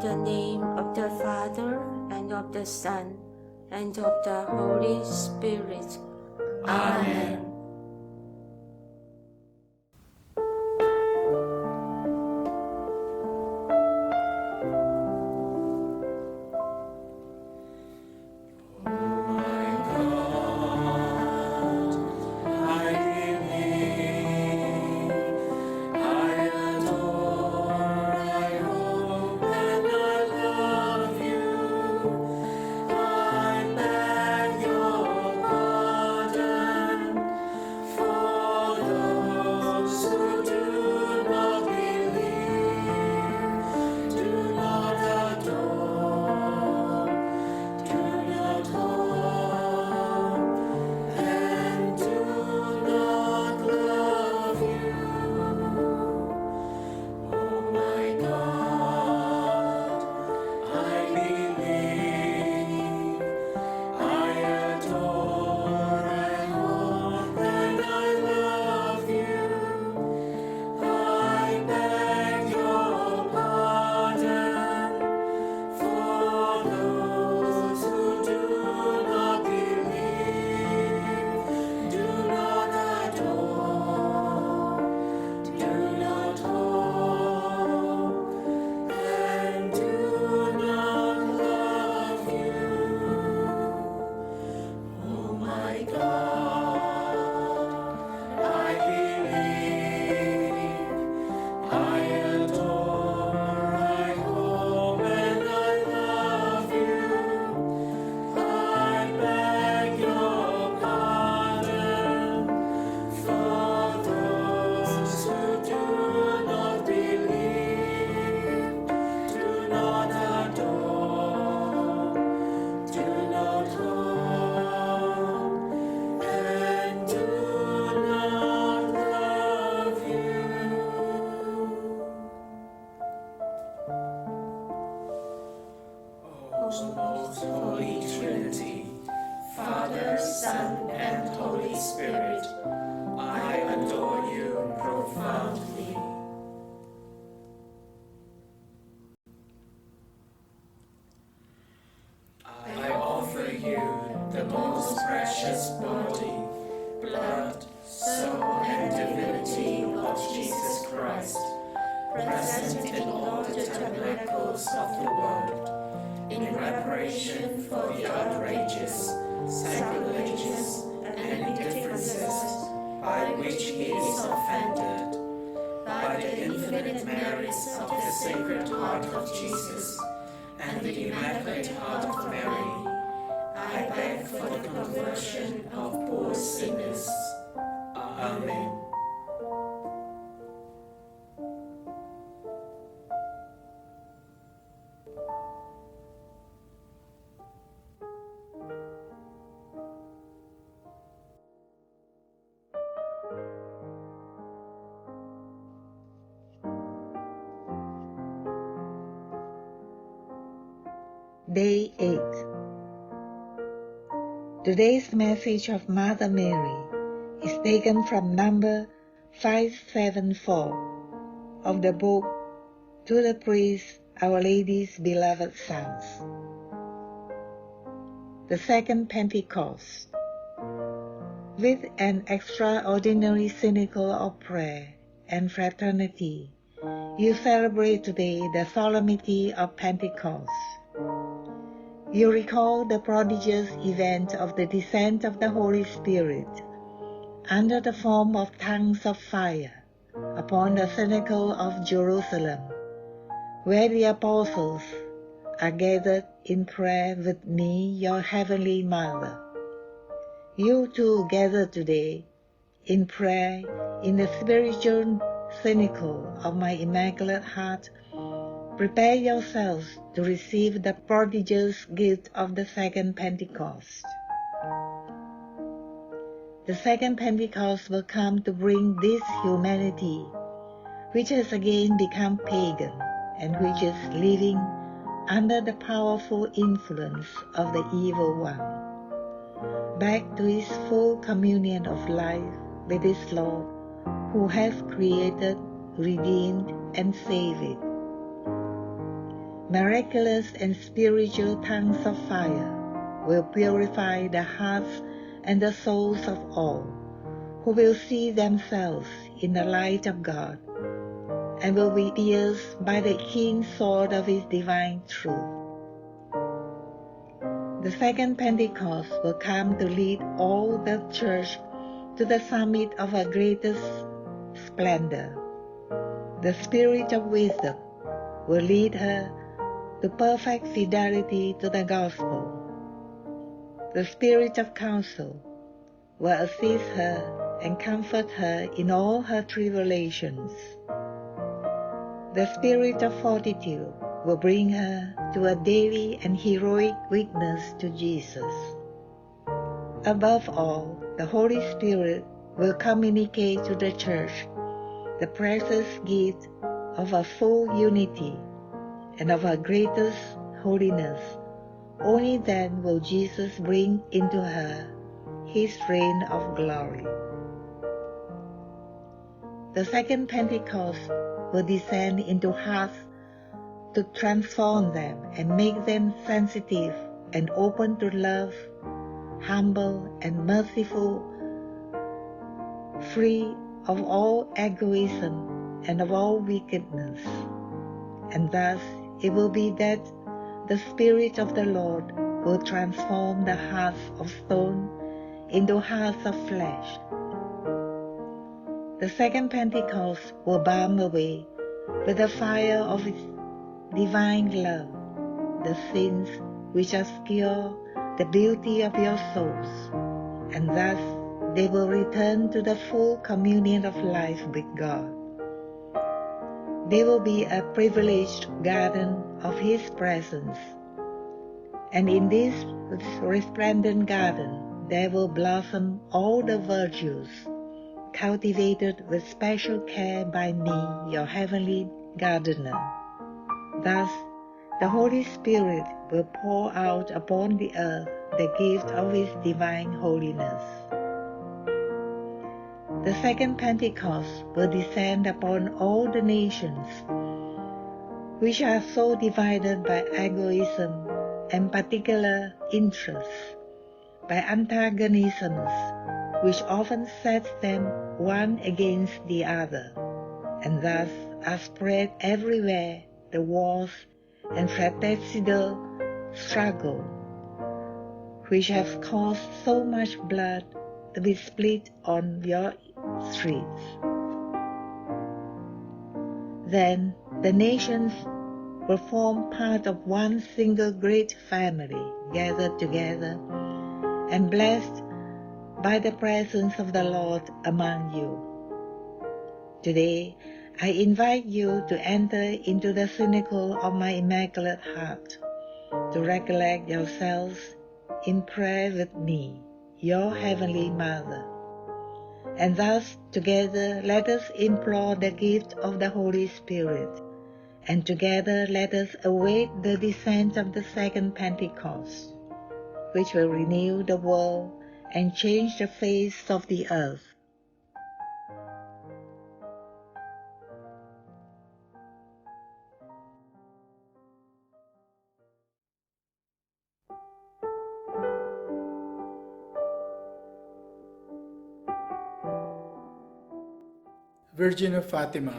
the name of the Father, and of the Son, and of the Holy Spirit. Amen. Holy Trinity, Father, Son, and Holy Spirit, I adore you profoundly. I offer you the most precious body, blood, soul, and divinity of Jesus Christ, present in all the tabernacles of the world, in reparation for the outrages, sacrilegious, and indifferences by which he is offended, by the infinite merits of the Sacred Heart of Jesus and the Immaculate Heart of Mary, I beg for the conversion of poor sinners. Amen. Day 8. Today's message of Mother Mary is taken from number 574 of the book To the Priest, Our Lady's Beloved Sons. The Second Pentecost. With an extraordinary cynicle of prayer and fraternity, you celebrate today the solemnity of Pentecost. You recall the prodigious event of the descent of the Holy Spirit under the form of tongues of fire upon the cenacle of Jerusalem, where the apostles are gathered in prayer with me, your heavenly Mother. You too gather today in prayer in the spiritual cenacle of my Immaculate Heart. Prepare yourselves to receive the prodigious gift of the Second Pentecost. The Second Pentecost will come to bring this humanity, which has again become pagan and which is living under the powerful influence of the evil one, back to his full communion of life with his Lord, who has created, redeemed, and saved it. miraculous and spiritual tongues of fire will purify the hearts and the souls of all who will see themselves in the light of God and will be pierced by the keen sword of His divine truth. The second Pentecost will come to lead all the Church to the summit of her greatest splendor. The Spirit of wisdom will lead her to perfect fidelity to the Gospel. The Spirit of counsel will assist her and comfort her in all her tribulations. The Spirit of fortitude will bring her to a daily and heroic witness to Jesus. Above all, the Holy Spirit will communicate to the Church the precious gift of a full unity and of her greatest holiness. Only then will Jesus bring into her His reign of glory. The second Pentecost will descend into hearts to transform them and make them sensitive and open to love, humble and merciful, free of all egoism and of all wickedness. And thus it will be that the Spirit of the Lord will transform the hearts of stone into hearts of flesh. The second Pentecost will burn away with the fire of its divine love the sins which obscure the beauty of your souls, and thus they will return to the full communion of life with God. They will be a privileged garden of His presence, and in this resplendent garden there will blossom all the virtues cultivated with special care by me, your heavenly gardener. Thus, the Holy Spirit will pour out upon the earth the gift of His divine holiness. The second Pentecost will descend upon all the nations, which are so divided by egoism and particular interests, by antagonisms, which often sets them one against the other, and thus are spread everywhere the wars and fratricidal struggle, which have caused so much blood to be spilled on your streets. Then the nations will form part of one single great family, gathered together and blessed by the presence of the Lord among you. Today, I invite you to enter into the cenacle of my Immaculate Heart, to recollect yourselves in prayer with me, your Heavenly Mother. And thus, together, let us implore the gift of the Holy Spirit, and together let us await the descent of the second Pentecost, which will renew the world and change the face of the earth. Virgin of Fatima,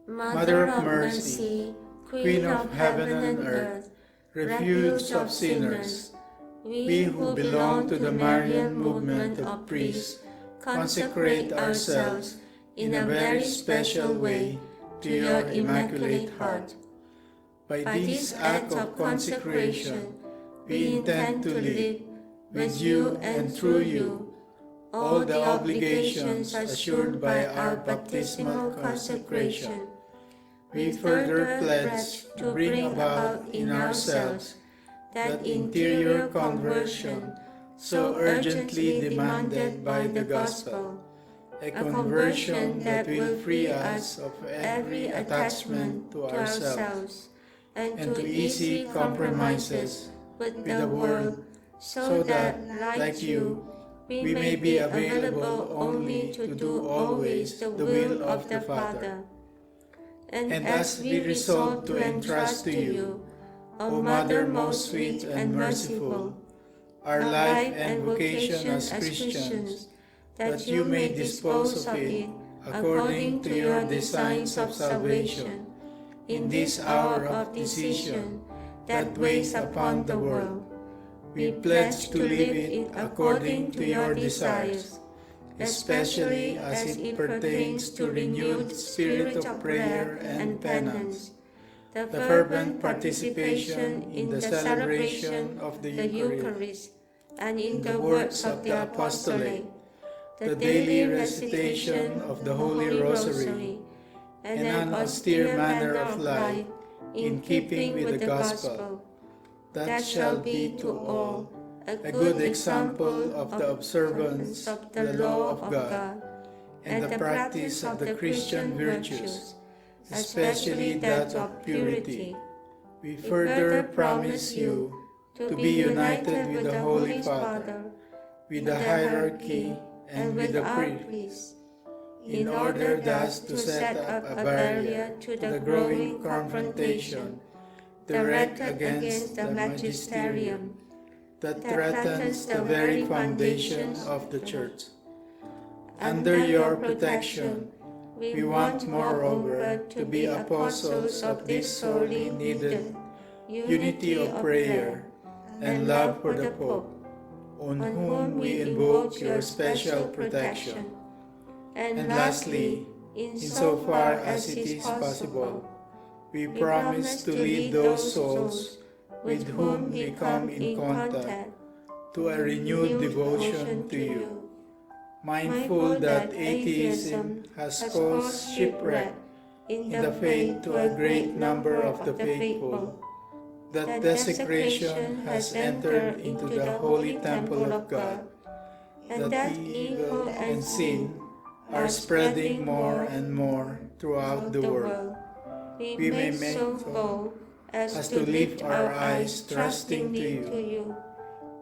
Mother of mercy, Queen of heaven and earth, refuge of sinners, we who belong to the Marian movement of priests consecrate ourselves in a very special way to your Immaculate Heart. By this act of consecration, we intend to live with you and through you all the obligations assured by our baptismal consecration. We further pledge to bring about in ourselves that interior conversion so urgently demanded by the Gospel, a conversion that will free us of every attachment to ourselves and to easy compromises with the world, so that, like you, we may be available only to do always the will of the Father. And as we resolve to entrust to you O Mother most sweet and merciful, our life and vocation as Christians, that you may dispose of it according to your designs of salvation, in this hour of decision that weighs upon the world. We pledge to live it according to your desires, especially as it pertains to renewed spirit of prayer and penance, the fervent participation in the celebration of the Eucharist, and in the works of the apostolate, the daily recitation of the Holy Rosary, and an austere manner of life in keeping with the Gospel, that shall be to all a good example of the observance of the law of God and the practice of the Christian virtues, especially that of purity. We further promise you to be united with the Holy Father, with the hierarchy, and with the priests, in order thus to set up a barrier to the growing confrontation direct against the magisterium that threatens the very foundation of the Church. Under your protection, we want moreover to be apostles of this sorely needed unity of prayer and love for the Pope, on whom we invoke your special protection. And lastly, insofar as it is possible, we promise to lead those souls with whom we come in contact to a renewed devotion to you. Mindful that atheism has caused shipwreck in the faith to a great number of the faithful, that desecration has entered into the holy temple of God, and that evil and sin are spreading more and more throughout the world, we may make so bold as to lift our eyes trustingly to you,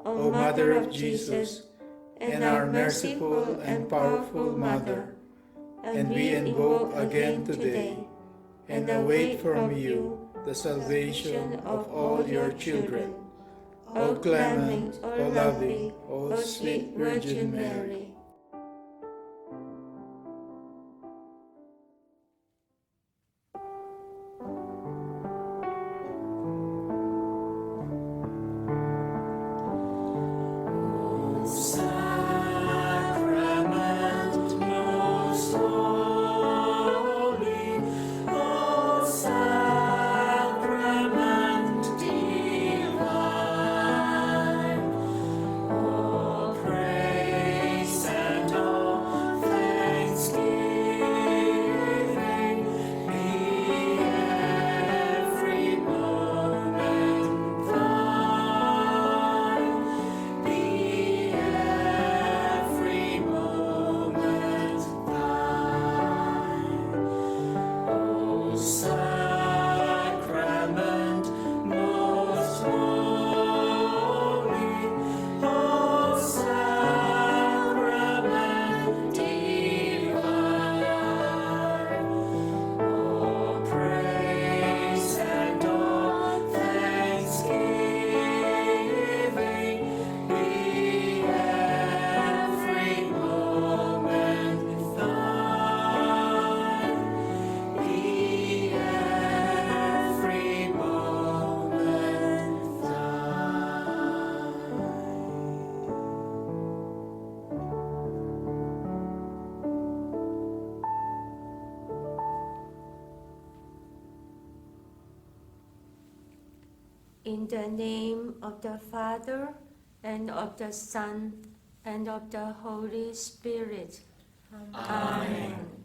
O Mother of Jesus, and our merciful and powerful Mother. And we invoke again today and await from you the salvation of all your children. O clement, O loving, O sweet Virgin Mary. In the name of the Father, and of the Son, and of the Holy Spirit. Amen.